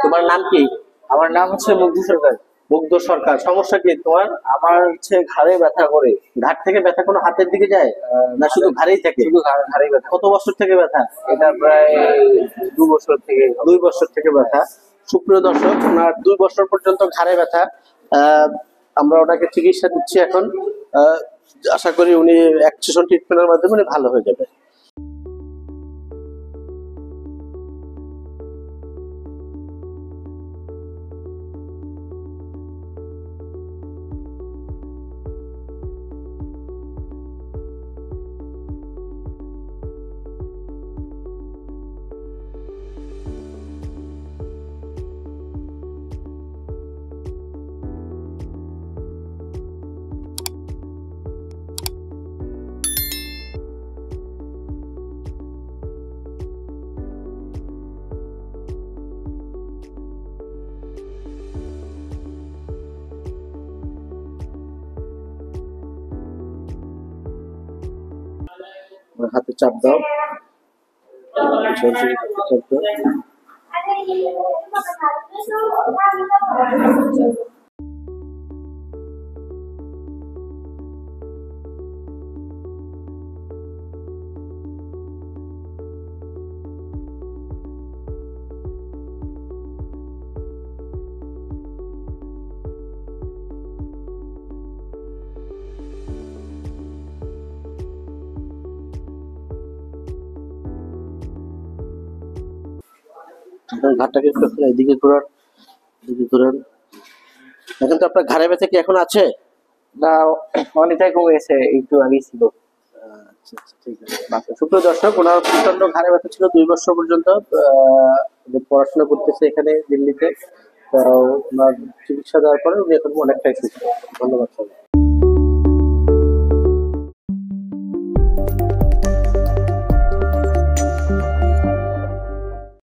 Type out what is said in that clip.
তোমার নাম কি? আমার নাম হচ্ছে মুগ্ধ সরকার। মুগ্ধ সরকার। সমস্যা কি তোমার? আমার হচ্ছে ঘাড়ে ব্যথা করে। ঘাট থেকে ব্যথা কোনো হাতের দিকে যায় না শুধু ঘাড়েই থাকে? শুধু ঘাড়েই ব্যথা। কত বছর থেকে ব্যথা? এটা প্রায় 2 বছর থেকে। 2 বছর থেকে ব্যথা। সুপ্রিয় দর্শক, ওনার 2 বছর পর্যন্ত ঘাড়ে ব্যথা। আমরা ওনাকে চিকিৎসা দিচ্ছি এখন। আশা করি উনি এক সেশন ট্রিটমেন্টের মাধ্যমে উনি ভালো হয়ে যাবে। হাতে চাপ দাও, চাপ দাও। ঘাটটাকে একটু এদিকে ঘোরান, এদিকে ঘোরান। এখন তো আপনার ঘাড়ে ব্যথা কি এখন আছে? না, অনেকটাই কমে গেছে, একটু আগেই ছিল। আচ্ছা আচ্ছা, ঠিক আছে। সুপ্রিয় দর্শক, ওনার প্রচন্ড ঘাড়ে ব্যথা ছিল 2 বছর পর্যন্ত। পড়াশোনা করতেছে এখানে দিল্লিতে। তো ওনার চিকিৎসা দেওয়ার পরে উনি এখন অনেকটাই সুস্থ। ধন্যবাদ সবাই।